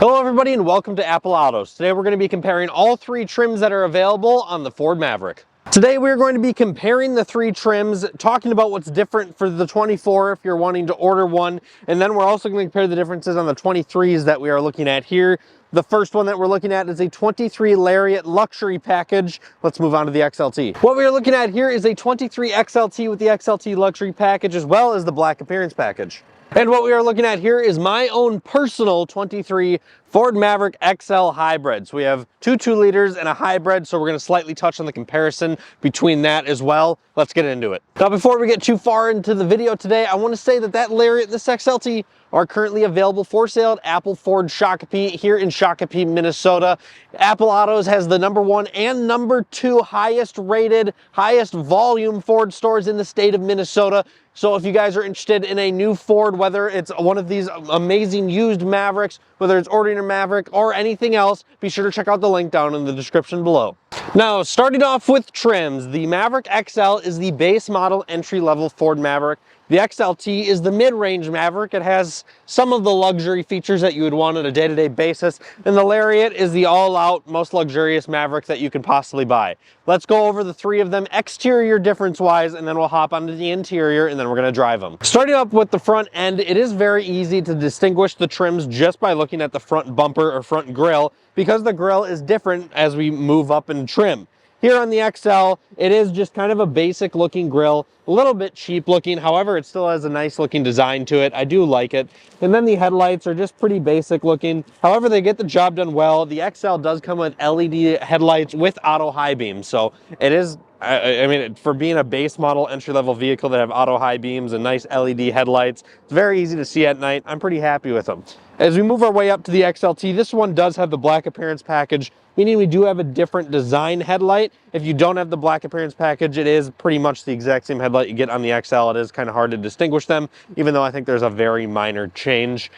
Hello everybody and welcome to Apple Autos. Today we're going to be comparing all three trims that are available on the Ford Maverick. Today we're going to be comparing the three trims, talking about what's different for the 24 if you're wanting to order one, and then we're also going to compare the differences on the 23s that we are looking at here. The first one that we're looking at is a 23 Lariat luxury package. Let's move on to the XLT. What we are looking at here is a 23 XLT with the XLT luxury package as well as the black appearance package. And what we are looking at here is my own personal 23 Ford Maverick XL hybrid. So we have two 2-liters and a hybrid, so we're going to slightly touch on the comparison between that as well. Let's get into it. Now before we get too far into the video today, I want to say that Lariat and this XLT are currently available for sale at Apple Ford Shakopee here in Shakopee, Minnesota. Apple Autos has the #1 and #2 highest rated, highest volume Ford stores in the state of Minnesota. So if you guys are interested in a new Ford, whether it's one of these amazing used Mavericks, whether it's ordering a Maverick or anything else, be sure to check out the link down in the description below. Now, starting off with trims, the Maverick XL is the base model entry-level Ford Maverick. The XLT is the mid-range Maverick. It has some of the luxury features that you would want on a day-to-day basis, and the Lariat is the all-out, most luxurious Maverick that you can possibly buy. Let's go over the three of them exterior difference-wise, and then we'll hop onto the interior, and then we're gonna drive them. Starting up with the front end, it is very easy to distinguish the trims just by looking at the front bumper or front grille, because the grille is different as we move up in trim. Here on the XL, it is just kind of a basic looking grille, a little bit cheap looking, however, it still has a nice looking design to it. I do like it. And then the headlights are just pretty basic looking. However, they get the job done well. The XL does come with LED headlights with auto high beams, so it is, I mean, for being a base model entry-level vehicle that have auto high beams and nice LED headlights, it's very easy to see at night. I'm pretty happy with them. As we move our way up to the XLT, this one does have the black appearance package, meaning we do have a different design headlight. If you don't have the black appearance package, it is pretty much the exact same headlight you get on the XL. It is kind of hard to distinguish them, even though I think there's a very minor change.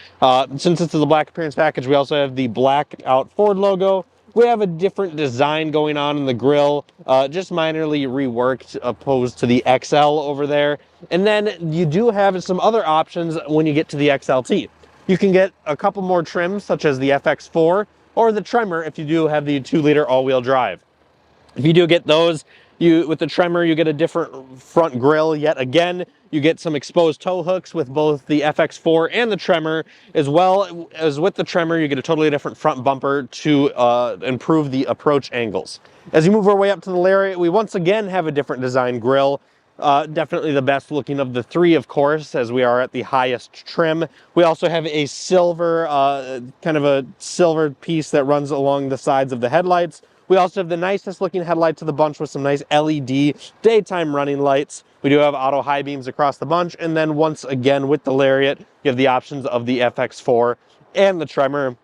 Since it's the black appearance package, we also have the black out Ford logo. We have a different design going on in the grille, just minorly reworked opposed to the XL over there. And then you do have some other options when you get to the XLT. You can get a couple more trims, such as the FX4 or the Tremor if you do have the 2-liter all-wheel drive. If you do get those, with the Tremor, you get a different front grille yet again. You get some exposed tow hooks with both the FX4 and the Tremor, as well as with the Tremor, you get a totally different front bumper to improve the approach angles. As you move our way up to the Lariat, we once again have a different design grille. Definitely the best looking of the three, of course, as we are at the highest trim. We also have a silver, kind of a silver piece that runs along the sides of the headlights. We also have the nicest looking headlights of the bunch with some nice LED daytime running lights. We do have auto high beams across the bunch. And then once again with the Lariat, you have the options of the FX4 and the Tremor,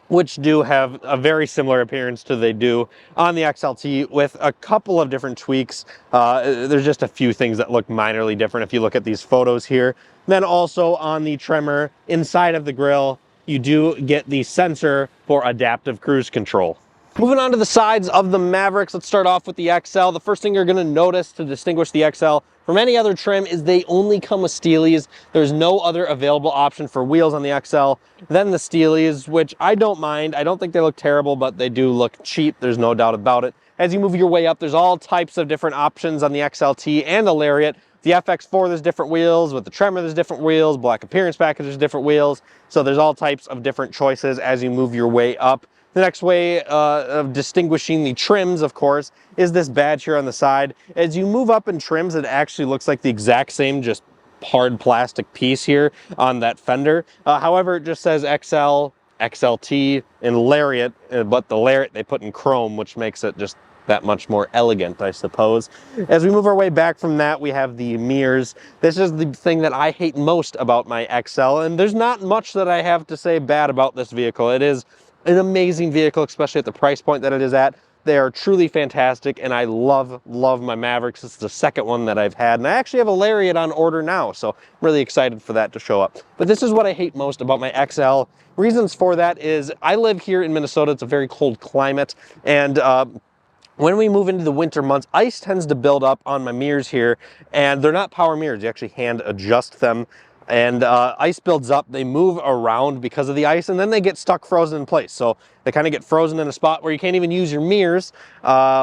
which do have a very similar appearance to they do on the XLT with a couple of different tweaks. There's just a few things that look minorly different if you look at these photos here. Then also on the Tremor, inside of the grille, you do get the sensor for adaptive cruise control. Moving on to the sides of the Mavericks, let's start off with the XL. The first thing you're gonna notice to distinguish the XL from any other trim is they only come with steelies. There's no other available option for wheels on the XL than the steelies, which I don't mind. I don't think they look terrible, but they do look cheap. There's no doubt about it. As you move your way up, there's all types of different options on the XLT and the Lariat. The FX4, there's different wheels. With the Tremor, there's different wheels. Black appearance package, there's different wheels. So there's all types of different choices as you move your way up. The next way of distinguishing the trims, of course, is this badge here on the side. As you move up in trims, it actually looks like the exact same, just hard plastic piece here on that fender. However, it just says XL, XLT, and Lariat, but the Lariat they put in chrome, which makes it just that much more elegant, I suppose. As we move our way back from that, we have the mirrors. This is the thing that I hate most about my XL, and there's not much that I have to say bad about this vehicle. It is an amazing vehicle, especially at the price point that it is at. They are truly fantastic, and I love my Mavericks. This is the second one that I've had, and I actually have a Lariat on order now, so I'm really excited for that to show up. But this is what I hate most about my XL. Reasons for that is I live here in Minnesota. It's a very cold climate, and when we move into the winter months, ice tends to build up on my mirrors here, and they're not power mirrors. You actually hand adjust them. and ice builds up. They move around because of the ice, and then they get stuck frozen in place. So they kind of get frozen in a spot where you can't even use your mirrors,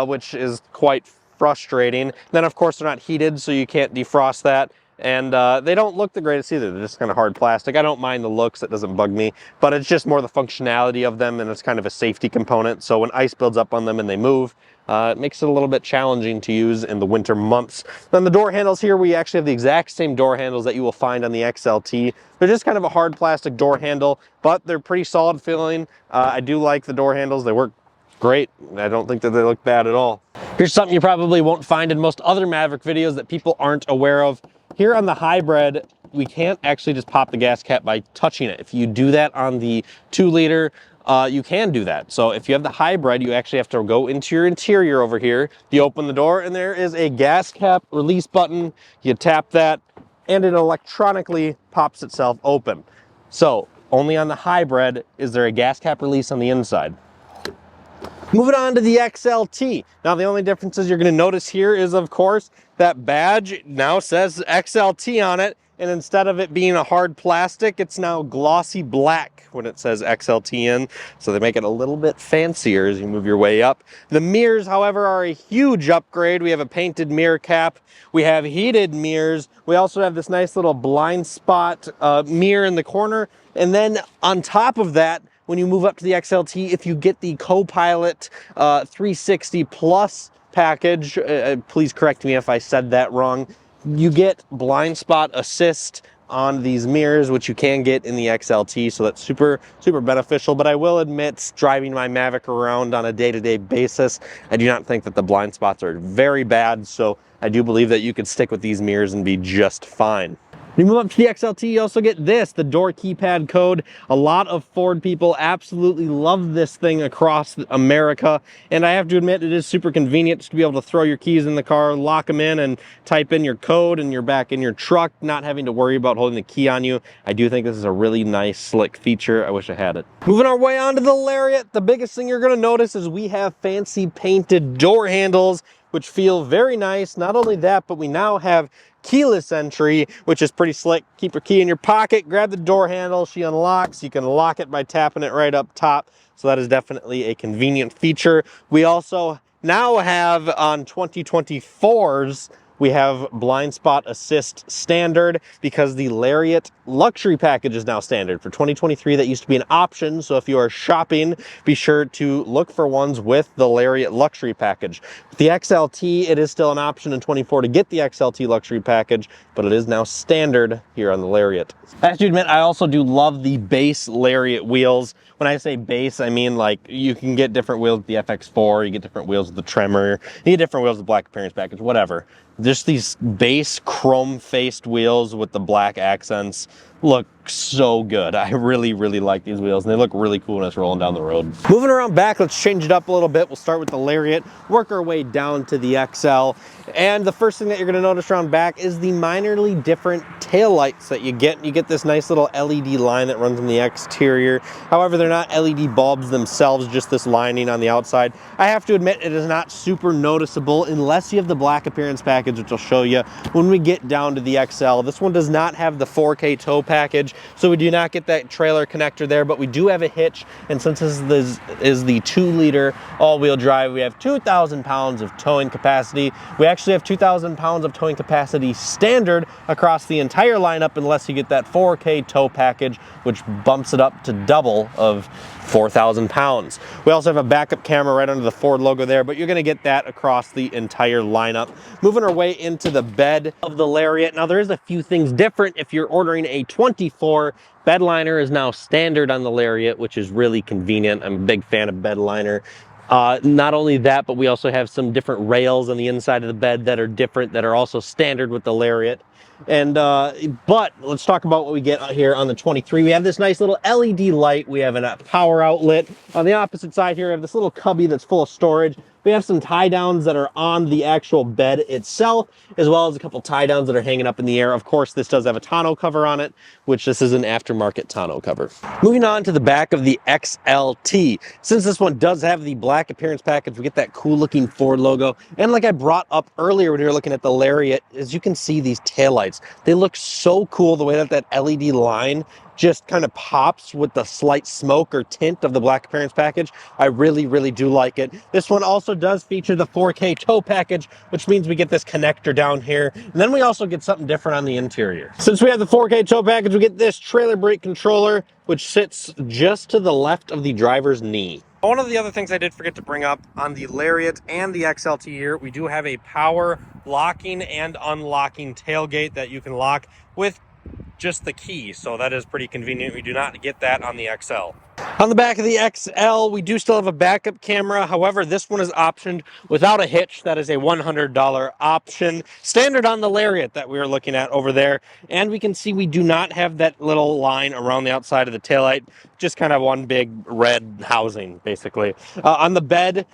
which is quite frustrating. Then of course they're not heated, so you can't defrost that. And they don't look the greatest either. They're just kind of hard plastic. I don't mind the looks, it doesn't bug me, but it's just more the functionality of them, and it's kind of a safety component. So when ice builds up on them and they move, it makes it a little bit challenging to use in the winter months. Then the door handles here, we actually have the exact same door handles that you will find on the XLT. They're just kind of a hard plastic door handle, but they're pretty solid feeling. I do like the door handles. They work great. I don't think that they look bad at all. Here's something you probably won't find in most other Maverick videos that people aren't aware of. Here on the hybrid, we can't actually just pop the gas cap by touching it. If you do that on the 2-liter, you can do that. So if you have the hybrid, you actually have to go into your interior over here. You open the door and there is a gas cap release button. You tap that and it electronically pops itself open. So only on the hybrid is there a gas cap release on the inside. Moving on to the XLT. Now the only differences you're going to notice here is, of course, that badge now says XLT on it, and instead of it being a hard plastic, it's now glossy black when it says XLT in, so they make it a little bit fancier as you move your way up. The mirrors, however, are a huge upgrade. We have a painted mirror cap, we have heated mirrors, we also have this nice little blind spot mirror in the corner, and then on top of that, when you move up to the XLT, if you get the Co-Pilot 360 Plus package, please correct me if I said that wrong, you get blind spot assist on these mirrors, which you can get in the XLT, so that's super beneficial. But I will admit, driving my Maverick around on a day-to-day basis, I do not think that the blind spots are very bad, so I do believe that you could stick with these mirrors and be just fine. When you move up to the XLT, you also get this, the door keypad code. A lot of Ford people absolutely love this thing across America, and I have to admit it is super convenient to be able to throw your keys in the car, lock them in, and type in your code, and you're back in your truck, not having to worry about holding the key on you. I do think this is a really nice, slick feature. I wish I had it. Moving our way on to the Lariat, the biggest thing you're gonna notice is we have fancy painted door handles, which feel very nice. Not only that, but we now have keyless entry, which is pretty slick. Keep your key in your pocket, grab the door handle, she unlocks. You can lock it by tapping it right up top. So that is definitely a convenient feature. We also now have on 2024s, we have blind spot assist standard because the Lariat luxury package is now standard. For 2023, that used to be an option. So if you are shopping, be sure to look for ones with the Lariat luxury package. With the XLT, it is still an option in 24 to get the XLT luxury package, but it is now standard here on the Lariat. I have to admit, I also do love the base Lariat wheels. When I say base, I mean like you can get different wheels with the FX4, you get different wheels with the Tremor, you get different wheels with the black appearance package, whatever. Just these base chrome-faced wheels with the black accents look so good. I really like these wheels, and they look really cool when it's rolling down the road. Moving around back, let's change it up a little bit. We'll start with the Lariat, work our way down to the XL, and the first thing that you're going to notice around back is the minorly different taillights that you get. You get this nice little LED line that runs in the exterior. However, they're not LED bulbs themselves, just this lining on the outside. I have to admit, it is not super noticeable unless you have the black appearance package, which I'll show you when we get down to the XL. This one does not have the 4K tow package, so we do not get that trailer connector there, but we do have a hitch, and since this is the 2-liter all-wheel drive, we have 2,000 pounds of towing capacity. We actually have 2,000 pounds of towing capacity standard across the entire lineup unless you get that 4K tow package, which bumps it up to double of 4,000 pounds. We also have a backup camera right under the Ford logo there, but you're going to get that across the entire lineup. Moving our way into the bed of the Lariat. Now there is a few things different. If you're ordering a 24, bed liner is now standard on the Lariat, which is really convenient. I'm a big fan of bed liner. Not only that, but we also have some different rails on the inside of the bed that are different, that are also standard with the Lariat. And but let's talk about what we get here on the 23. We have this nice little LED light. We have a power outlet. On the opposite side here, we have this little cubby that's full of storage. We have some tie downs that are on the actual bed itself, as well as a couple tie downs that are hanging up in the air. Of course, this does have a tonneau cover on it, which this is an aftermarket tonneau cover. Moving on to the back of the XLT. Since this one does have the black appearance package, we get that cool looking Ford logo. And like I brought up earlier when you were looking at the Lariat, as you can see these taillights, they look so cool the way that LED line just kind of pops with the slight smoke or tint of the black appearance package. I really, really do like it. This one also does feature the 4K tow package, which means we get this connector down here. And then we also get something different on the interior. Since we have the 4K tow package, we get this trailer brake controller, which sits just to the left of the driver's knee. One of the other things I did forget to bring up on the Lariat and the XLT here, we do have a power locking and unlocking tailgate that you can lock with just the key, so that is pretty convenient. We do not get that on the XL. On the back of the XL, we do still have a backup camera. However, this one is optioned without a hitch. That is a $100 option. Standard on the Lariat that we were looking at over there. And we can see we do not have that little line around the outside of the taillight. Just kind of one big red housing, basically. On the bed,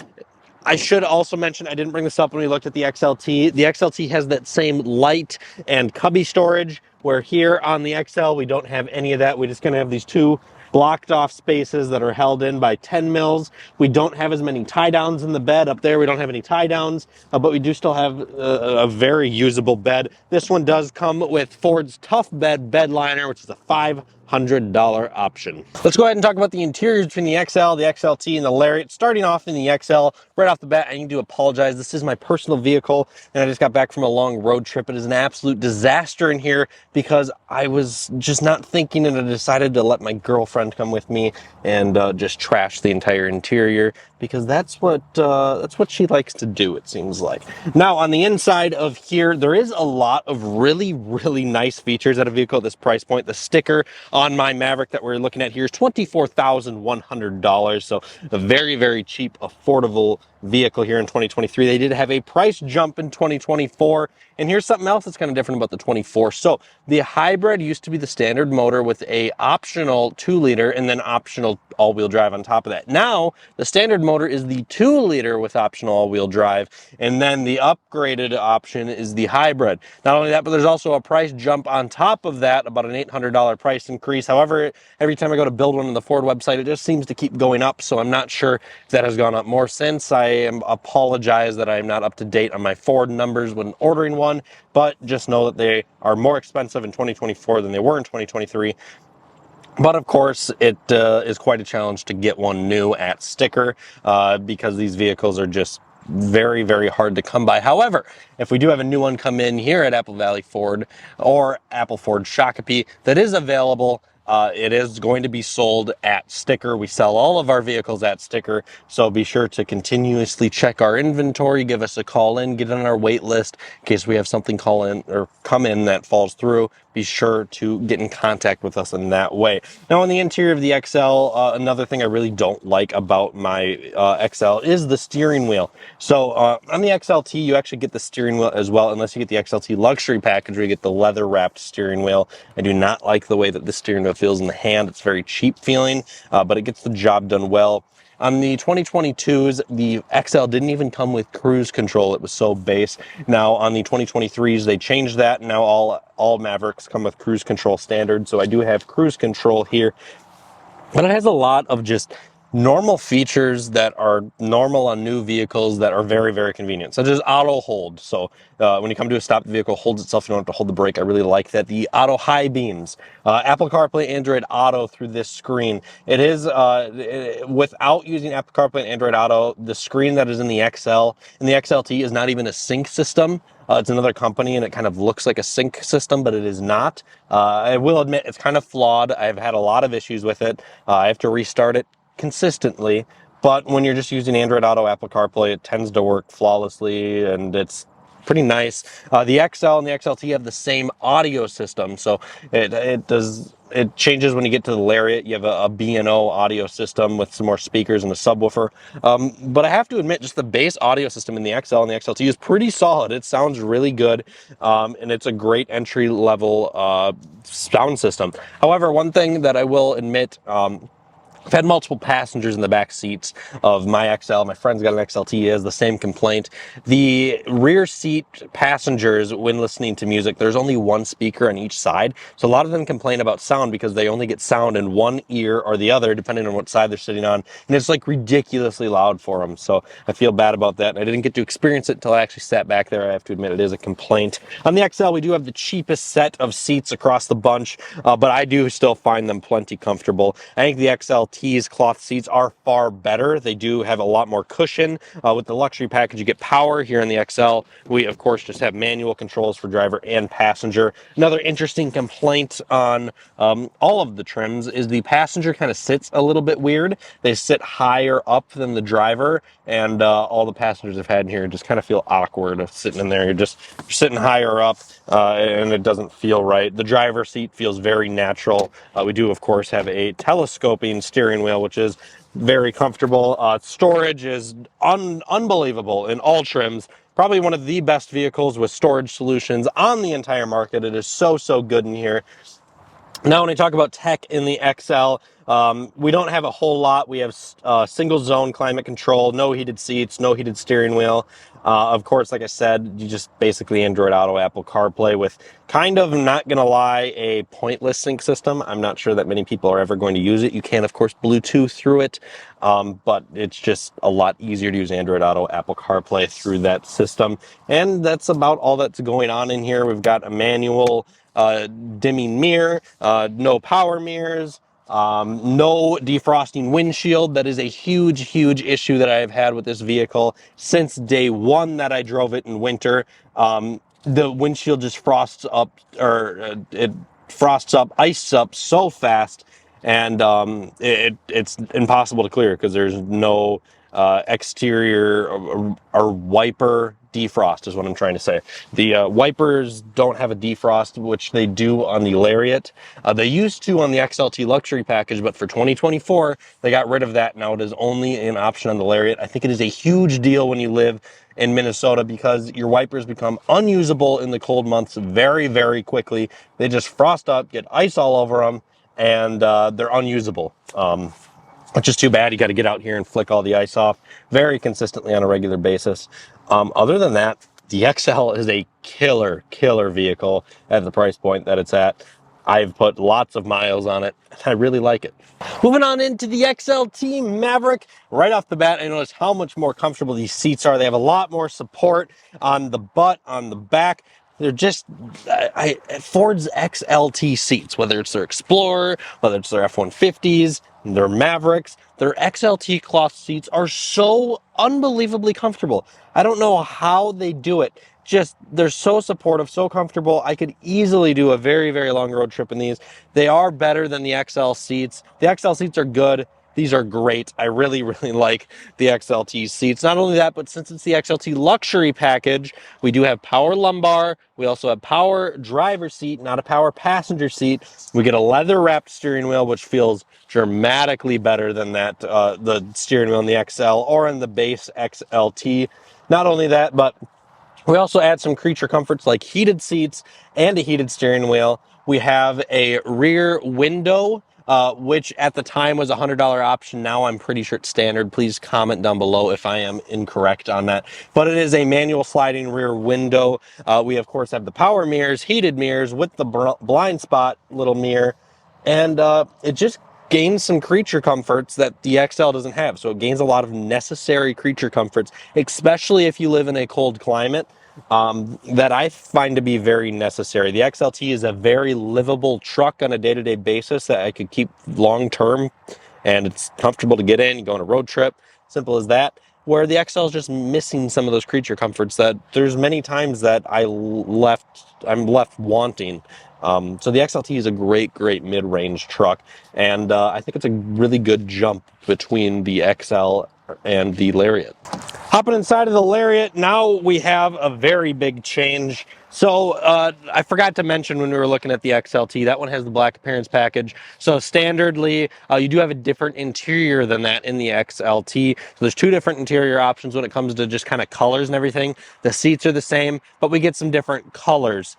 I should also mention, I didn't bring this up when we looked at the XLT. The XLT has that same light and cubby storage, where here on the XL, we don't have any of that. We're just gonna have these two blocked off spaces that are held in by 10 mils. We don't have as many tie downs in the bed. Up there, we don't have any tie downs, but we do still have a very usable bed. This one does come with Ford's Tough Bed liner, which is a $500 option. Let's go ahead and talk about the interiors between the XL, the XLT, and the Lariat. Starting off in the XL, right off the bat, I need to apologize. This is my personal vehicle, and I just got back from a long road trip. It is an absolute disaster in here because I was just not thinking, and I decided to let my girlfriend come with me and just trash the entire interior, because that's what she likes to do, it seems like. Now, on the inside of here, there is a lot of really, really nice features at a vehicle at this price point. The sticker on my Maverick that we're looking at here is $24,100, so a very, very cheap, affordable vehicle here in 2023. They did have a price jump in 2024, and here's something else that's kind of different about the 24. So the hybrid used to be the standard motor with a optional 2-liter and then optional all-wheel drive on top of that. Now the standard motor is the 2-liter with optional all-wheel drive, and then the upgraded option is the hybrid. Not only that, but there's also a price jump on top of that, about an $800 price increase. However, every time I go to build one on the Ford website, it just seems to keep going up, so I'm not sure if that has gone up more since. I apologize that I'm not up to date on my Ford numbers when ordering one, but just know that they are more expensive in 2024 than they were in 2023. But of course, it is quite a challenge to get one new at sticker because these vehicles are just very, very hard to come by. However, if we do have a new one come in here at Apple Valley Ford or Apple Ford Shakopee that is available, it is going to be sold at sticker. We sell all of our vehicles at sticker, so be sure to continuously check our inventory, give us a call in, get on our wait list in case we have something call in or come in that falls through. Be sure to get in contact with us in that way. Now, on the interior of the XL, another thing I really don't like about my XL is the steering wheel. So on the XLT, you actually get the steering wheel as well, unless you get the XLT luxury package where you get the leather wrapped steering wheel. I do not like the way that the steering wheel feels in the hand. It's very cheap feeling, but it gets the job done well. On the 2022s, the XL didn't even come with cruise control. It was so base. Now on the 2023s, they changed that. And now all Mavericks come with cruise control standard. So I do have cruise control here, but it has a lot of just normal features that are normal on new vehicles that are very, very convenient, such as auto hold. So when you come to a stop, the vehicle holds itself. You don't have to hold the brake. I really like that. The auto high beams, Apple CarPlay, Android Auto through this screen. It is without using Apple CarPlay and Android Auto, the screen that is in the XL and the XLT is not even a sync system. It's another company, and it kind of looks like a sync system, but it is not. I will admit it's kind of flawed. I've had a lot of issues with it. I have to restart it consistently, but when you're just using Android Auto, Apple CarPlay, it tends to work flawlessly, and it's pretty nice. The XL and the XLT have the same audio system, so it changes when you get to the Lariat. You have a B&O audio system with some more speakers and a subwoofer. But I have to admit, just the base audio system in the XL and the XLT is pretty solid. It sounds really good, and it's a great entry-level sound system. However, one thing that I will admit, I've had multiple passengers in the back seats of my XL. My friend's got an XLT, he has the same complaint. The rear seat passengers, when listening to music, there's only one speaker on each side. So a lot of them complain about sound because they only get sound in one ear or the other, depending on what side they're sitting on. And it's like ridiculously loud for them. So I feel bad about that. And I didn't get to experience it until I actually sat back there. I have to admit it is a complaint. On the XL, we do have the cheapest set of seats across the bunch, but I do still find them plenty comfortable. I think the XLT's cloth seats are far better. They do have a lot more cushion. With the luxury package, you get power. Here in the XL, we of course just have manual controls for driver and passenger. Another interesting complaint on all of the trims is the passenger kind of sits a little bit weird. They sit higher up than the driver, and all the passengers I've had in here just kind of feel awkward sitting in there. You're sitting higher up, and it doesn't feel right. The driver's seat feels very natural. We do, of course, have a telescoping steering wheel, which is very comfortable. Storage is unbelievable in all trims. Probably one of the best vehicles with storage solutions on the entire market. It is so good in here. Now, when I talk about tech in the XL, we don't have a whole lot. We have single zone climate control, no heated seats, no heated steering wheel. Of course, like I said, you just basically Android Auto, Apple CarPlay with kind of, not gonna lie, a pointless sync system. I'm not sure that many people are ever going to use it. You can, of course, Bluetooth through it, but it's just a lot easier to use Android Auto, Apple CarPlay through that system. And that's about all that's going on in here. We've got a manual dimming mirror, no power mirrors, no defrosting windshield. That is a huge issue that I've had with this vehicle since day one that I drove it in winter. The windshield just frosts up, or it frosts up, ices up so fast, and it's impossible to clear because there's no exterior or wiper defrost is what I'm trying to say. The wipers don't have a defrost, which they do on the Lariat. They used to on the XLT luxury package, but for 2024, they got rid of that. Now it is only an option on the Lariat. I think it is a huge deal when you live in Minnesota because your wipers become unusable in the cold months very quickly. They just frost up, get ice all over them, and they're unusable. Which is too bad. You got to get out here and flick all the ice off very consistently on a regular basis. Other than that, the XL is a killer vehicle at the price point that it's at. I've put lots of miles on it, and I really like it. Moving on into the XLT Maverick. Right off the bat, I notice how much more comfortable these seats are. They have a lot more support on the butt, on the back. They're just Ford's XLT seats, whether it's their Explorer, whether it's their F-150s, their Mavericks, their XLT cloth seats are so unbelievably comfortable. I don't know how they do it. Just, they're so supportive, so comfortable. I could easily do a very long road trip in these. They are better than the XL seats. The XL seats are good. These are great. I really like the XLT seats. Not only that, but since it's the XLT luxury package, we do have power lumbar. We also have power driver seat, not a power passenger seat. We get a leather wrapped steering wheel, which feels dramatically better than that, the steering wheel in the XL or in the base XLT. Not only that, but we also add some creature comforts like heated seats and a heated steering wheel. We have a rear window, which at the time was a $100 option. Now I'm pretty sure it's standard. Please comment down below if I am incorrect on that. But it is a manual sliding rear window. We of course have the power mirrors, heated mirrors with the blind spot little mirror. And it just gains some creature comforts that the XL doesn't have. So it gains a lot of necessary creature comforts, especially if you live in a cold climate, that I find to be very necessary. The XLT is a very livable truck on a day-to-day basis that I could keep long-term, and it's comfortable to get in. You go on a road trip, simple as that. Where the XL is just missing some of those creature comforts that there's many times that I'm left wanting. So the XLT is a great mid-range truck, and I think it's a really good jump between the XL and the Lariat. Hopping inside of the Lariat, now we have a very big change. So I forgot to mention when we were looking at the XLT, that one has the black appearance package. So standardly, you do have a different interior than that in the XLT. So there's two different interior options when it comes to just kind of colors and everything. The seats are the same, but we get some different colors.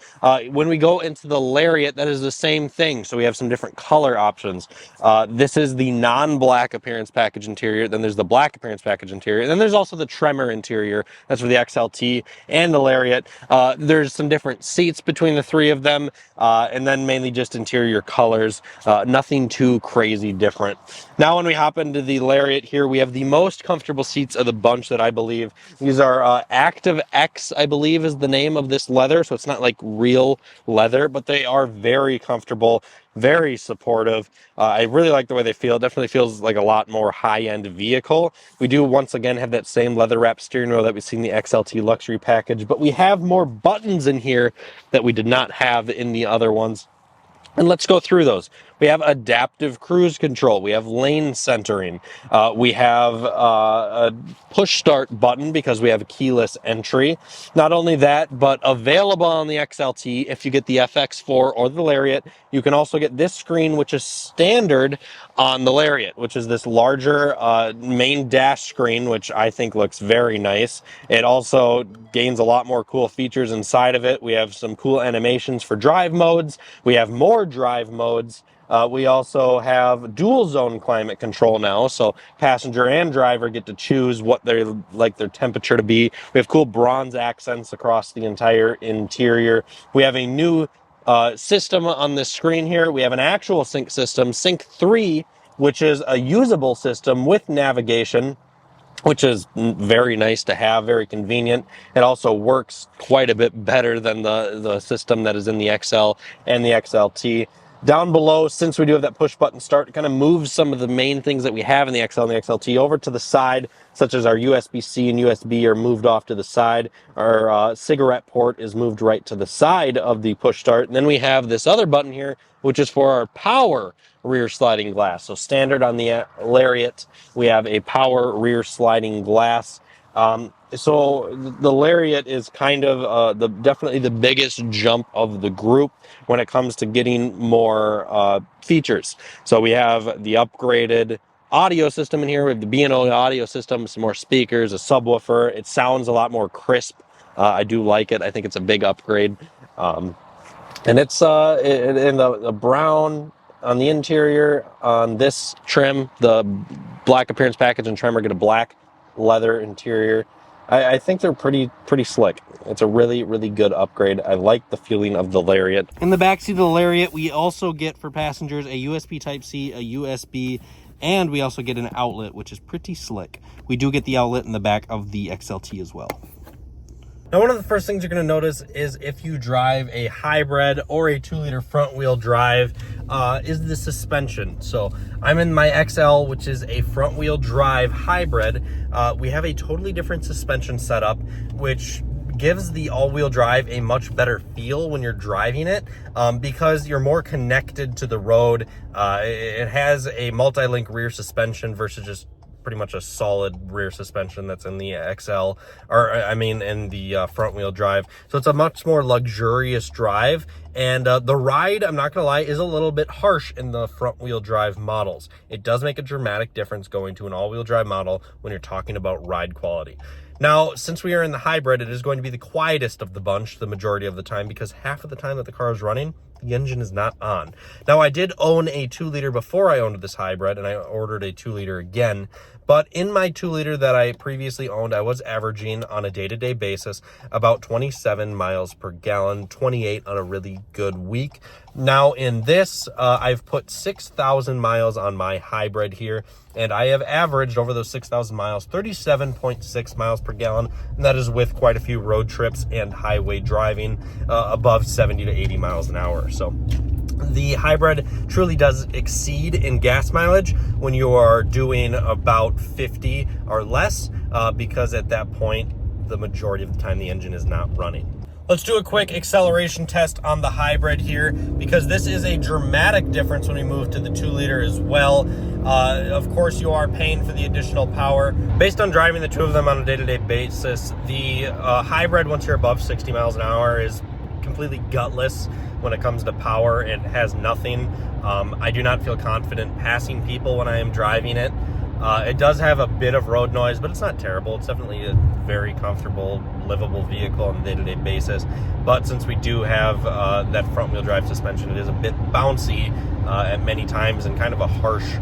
When we go into the Lariat, that is the same thing. So we have some different color options. This is the non-black appearance package interior. Then there's the black appearance package interior. And then there's also the Tremor interior. That's for the XLT and the Lariat. There's some different seats between the three of them, and then mainly just interior colors. Nothing too crazy different. Now when we hop into the Lariat here, we have the most comfortable seats of the bunch that I believe. These are Active X, I believe is the name of this leather, so it's not like real leather, but they are very comfortable, very supportive. I really like the way they feel. It definitely feels like a lot more high-end vehicle. We do once again have that same leather wrap steering wheel that we see in the XLT luxury package, but we have more buttons in here that we did not have in the other ones. And let's go through those. We have adaptive cruise control. We have lane centering. We have a push start button because we have keyless entry. Not only that, but available on the XLT, if you get the FX4 or the Lariat, you can also get this screen, which is standard on the Lariat, which is this larger main dash screen, which I think looks very nice. It also gains a lot more cool features inside of it. We have some cool animations for drive modes. We have more drive modes. We also have dual zone climate control now, so passenger and driver get to choose what they like their temperature to be. We have cool bronze accents across the entire interior. We have a new system on this screen here. We have an actual sync system, Sync 3, which is a usable system with navigation, which is very nice to have, very convenient. It also works quite a bit better than the system that is in the XL and the XLT. Down below, since we do have that push button start, it kind of moves some of the main things that we have in the XL and the XLT over to the side, such as our USB-C and USB are moved off to the side. Our cigarette port is moved right to the side of the push start. And then we have this other button here, which is for our power rear sliding glass. So standard on the Lariat, we have a power rear sliding glass. So the Lariat is kind of definitely the biggest jump of the group when it comes to getting more features. So we have the upgraded audio system in here. We have the B&O audio system, some more speakers, a subwoofer. It sounds a lot more crisp. I do like it. I think it's a big upgrade. And it's in the brown on the interior. On this trim, the black appearance package and trim are get a black leather interior. I think they're pretty slick. It's a really good upgrade. I like the feeling of the Lariat. In the backseat of the Lariat, we also get for passengers a USB Type-C, a USB, and we also get an outlet, which is pretty slick. We do get the outlet in the back of the XLT as well. Now, one of the first things you're going to notice is if you drive a hybrid or a 2-liter front wheel drive is the suspension. So I'm in my XL, which is a front wheel drive hybrid. We have a totally different suspension setup, which gives the all-wheel drive a much better feel when you're driving it because you're more connected to the road. It has a multi-link rear suspension versus just pretty much a solid rear suspension that's in the XL, or I mean in the front wheel drive. So it's a much more luxurious drive, and the ride, I'm not gonna lie, is a little bit harsh in the front wheel drive models. It does make a dramatic difference going to an all-wheel drive model when you're talking about ride quality. Now, since we are in the hybrid, it is going to be the quietest of the bunch the majority of the time because half of the time that the car is running, the engine is not on. Now, I did own a 2-liter before I owned this hybrid, and I ordered a 2-liter again. But in my 2-liter that I previously owned, I was averaging on a day-to-day basis about 27 miles per gallon, 28 on a really good week. Now in this, I've put 6,000 miles on my hybrid here, and I have averaged over those 6,000 miles, 37.6 miles per gallon, and that is with quite a few road trips and highway driving above 70 to 80 miles an hour. So the hybrid truly does exceed in gas mileage when you are doing about 50 or less, because at that point, the majority of the time the engine is not running. Let's do a quick acceleration test on the hybrid here, because this is a dramatic difference when we move to the 2-liter as well. Of course, you are paying for the additional power. Based on driving the two of them on a day-to-day basis, the hybrid, once you're above 60 miles an hour, is completely gutless when it comes to power. It has nothing. I do not feel confident passing people when I am driving it. It does have a bit of road noise, but it's not terrible. It's definitely a very comfortable, livable vehicle on a day-to-day basis. But since we do have that front-wheel drive suspension, it is a bit bouncy at many times and kind of a harsh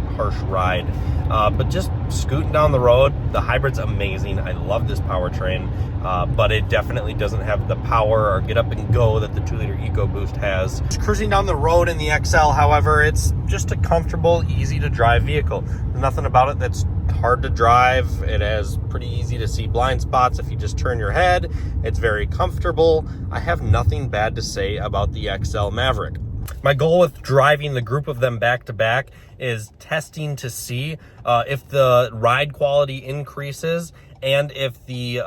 ride. But just scooting down the road, the hybrid's amazing. I love this powertrain, but it definitely doesn't have the power or get up and go that the 2-liter EcoBoost has. Just cruising down the road in the XL, however, it's just a comfortable, easy to drive vehicle. There's nothing about it that's hard to drive. It has pretty easy to see blind spots if you just turn your head. It's very comfortable. I have nothing bad to say about the XL Maverick. My goal with driving the group of them back to back is testing to see if the ride quality increases and if the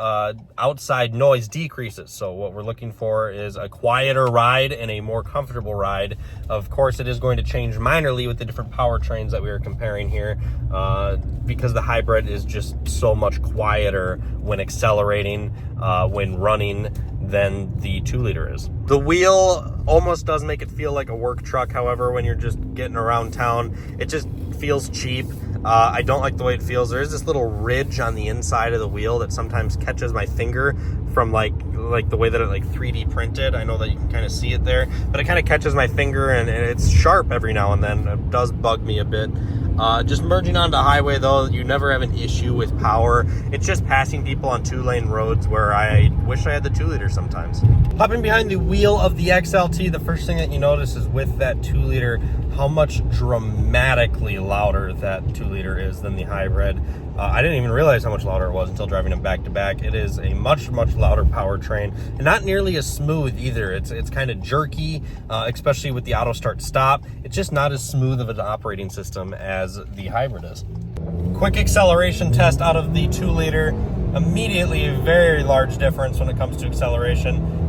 outside noise decreases. So what we're looking for is a quieter ride and a more comfortable ride. Of course, it is going to change minorly with the different powertrains that we are comparing here, because the hybrid is just so much quieter when accelerating, when running, than the 2-liter is. The wheel almost does make it feel like a work truck. However, when you're just getting around town, it just feels cheap. I don't like the way it feels. There is this little ridge on the inside of the wheel that sometimes catches my finger from like the way that it like 3D printed. I know that you can kind of see it there, but it kind of catches my finger and it's sharp every now and then. It does bug me a bit. Just merging onto highway though, you never have an issue with power. It's just passing people on 2-lane roads where I wish I had the 2-liter sometimes. Hopping behind the wheel of the XLT, the first thing that you notice is with that 2-liter, how much dramatically louder that 2-liter is than the hybrid. I didn't even realize how much louder it was until driving them back to back. It is a much louder powertrain and not nearly as smooth either. It's kind of jerky, especially with the auto start stop. It's just not as smooth of an operating system as the hybrid is. Quick acceleration test out of the 2-liter. Immediately a very large difference when it comes to acceleration.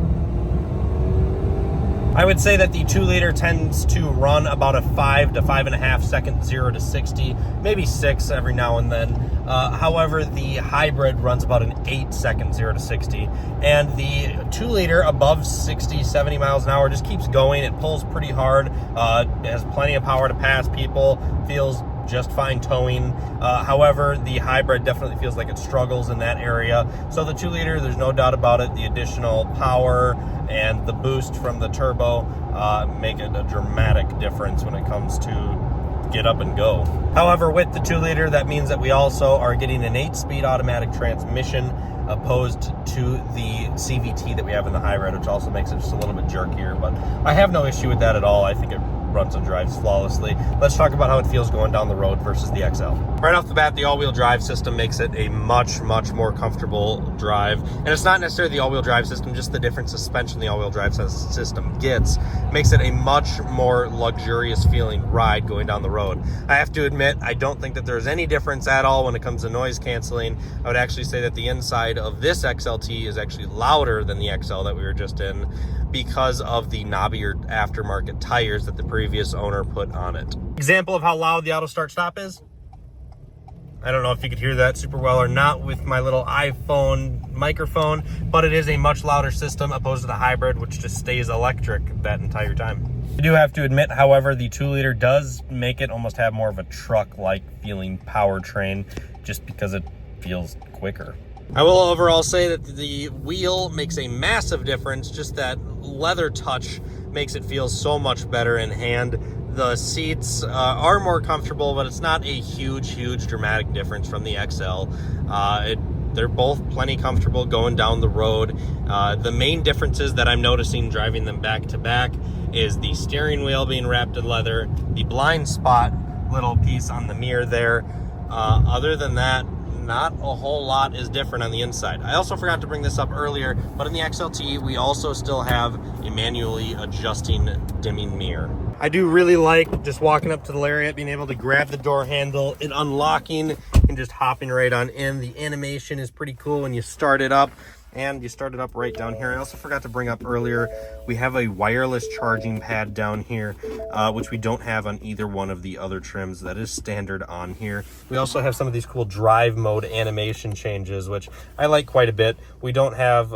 I would say that the 2-liter tends to run about a 5 to 5.5 second 0 to 60, maybe 6 every now and then. However, the hybrid runs about an 8-second 0 to 60, and the 2-liter above 60, 70 miles an hour just keeps going. It pulls pretty hard. It has plenty of power to pass people, feels just fine towing. However, the hybrid definitely feels like it struggles in that area. So the 2-liter, there's no doubt about it, the additional power and the boost from the turbo make it a dramatic difference when it comes to get up and go. However, with the 2-liter, that means that we also are getting an 8-speed automatic transmission opposed to the CVT that we have in the hybrid, which also makes it just a little bit jerkier, but I have no issue with that at all. I think it runs and drives flawlessly. Let's talk about how it feels going down the road versus the XL. Right off the bat, the all-wheel drive system makes it a much more comfortable drive. And it's not necessarily the all-wheel drive system, just the different suspension the all-wheel drive system gets makes it a much more luxurious feeling ride going down the road. I have to admit, I don't think that there's any difference at all when it comes to noise canceling. I would actually say that the inside of this XLT is actually louder than the XL that we were just in, because of the knobbier aftermarket tires that the previous owner put on it. Example of how loud the auto start stop is. I don't know if you could hear that super well or not with my little iPhone microphone, but it is a much louder system opposed to the hybrid, which just stays electric that entire time. I do have to admit, however, the 2-liter does make it almost have more of a truck-like feeling powertrain just because it feels quicker. I will overall say that the wheel makes a massive difference. Just that leather touch makes it feel so much better in hand. The seats are more comfortable, but it's not a huge dramatic difference from the XL. They're both plenty comfortable going down the road. The main differences that I'm noticing driving them back to back is the steering wheel being wrapped in leather, the blind spot little piece on the mirror there. Other than that, not a whole lot is different on the inside. I also forgot to bring this up earlier, but in the XLT, we also still have a manually adjusting dimming mirror. I do really like just walking up to the Lariat, being able to grab the door handle and unlocking and just hopping right on in. The animation is pretty cool when you start it up, and you start it up right down here. I also forgot to bring up earlier, we have a wireless charging pad down here, which we don't have on either one of the other trims. That is standard on here. We also have some of these cool drive mode animation changes, which I like quite a bit. We don't have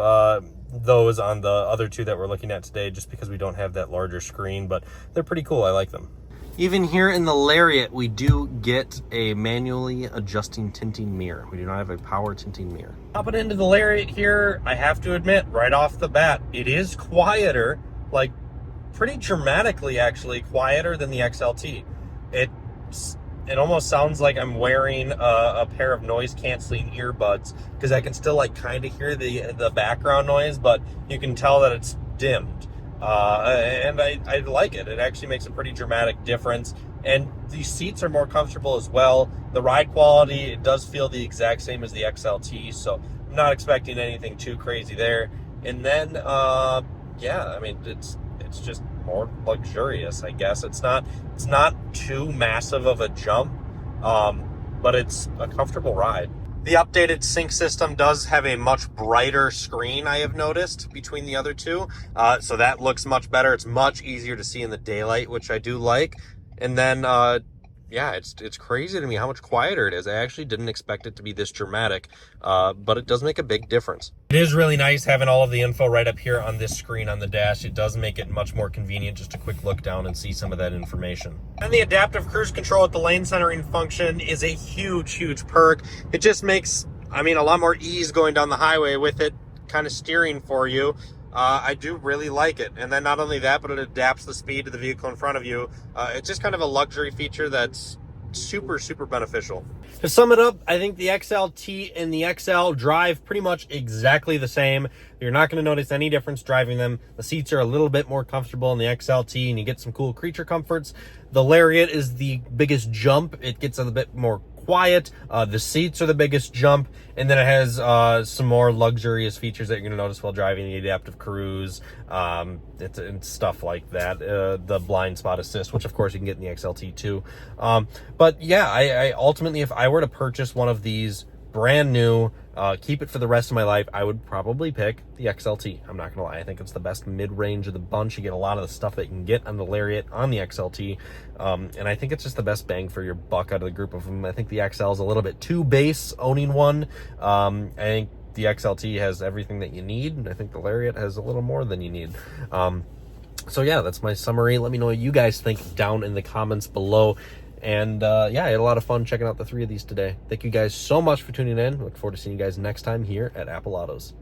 those on the other two that we're looking at today, just because we don't have that larger screen, but they're pretty cool. I like them. Even here in the Lariat, we do get a manually adjusting tinting mirror. We do not have a power tinting mirror. Hopping into the Lariat here, I have to admit, right off the bat, it is quieter, like pretty dramatically actually quieter than the XLT. It almost sounds like I'm wearing a pair of noise canceling earbuds, because I can still like kind of hear the background noise, but you can tell that it's dimmed. And I like it. It actually makes a pretty dramatic difference. And these seats are more comfortable as well. The ride quality, it does feel the exact same as the XLT, so I'm not expecting anything too crazy there. And then, yeah, I mean, it's just more luxurious, I guess. It's not too massive of a jump, but it's a comfortable ride. The updated sync system does have a much brighter screen, I have noticed, between the other two. So that looks much better. It's much easier to see in the daylight, which I do like. And then, yeah, it's crazy to me how much quieter it is. I actually didn't expect it to be this dramatic, but it does make a big difference. It is really nice having all of the info right up here on this screen on the dash. It does make it much more convenient just a quick look down and see some of that information. And the adaptive cruise control with the lane centering function is a huge, huge perk. It just makes, I mean, a lot more ease going down the highway with it kind of steering for you. I do really like it. And then not only that, but it adapts the speed to the vehicle in front of you. It's just kind of a luxury feature that's super, super beneficial. To sum it up, I think the XLT and the XL drive pretty much exactly the same. You're not going to notice any difference driving them. The seats are a little bit more comfortable in the XLT, and you get some cool creature comforts. The Lariat is the biggest jump. It gets a bit more quiet. The seats are the biggest jump, and then it has some more luxurious features that you're going to notice while driving: the adaptive cruise, and stuff like that. The blind spot assist, which of course you can get in the XLT too. But yeah, I ultimately, if I were to purchase one of these brand new, keep it for the rest of my life, I would probably pick the XLT. I'm not gonna lie, I think it's the best mid-range of the bunch. You get a lot of the stuff that you can get on the Lariat on the XLT, and I think it's just the best bang for your buck out of the group of them. I think the XL is a little bit too base owning one. I think the XLT has everything that you need, and I think the Lariat has a little more than you need. So yeah, that's my summary. Let me know what you guys think down in the comments below. And yeah, I had a lot of fun checking out the three of these today. Thank you guys so much for tuning in. Look forward to seeing you guys next time here at Apple Autos.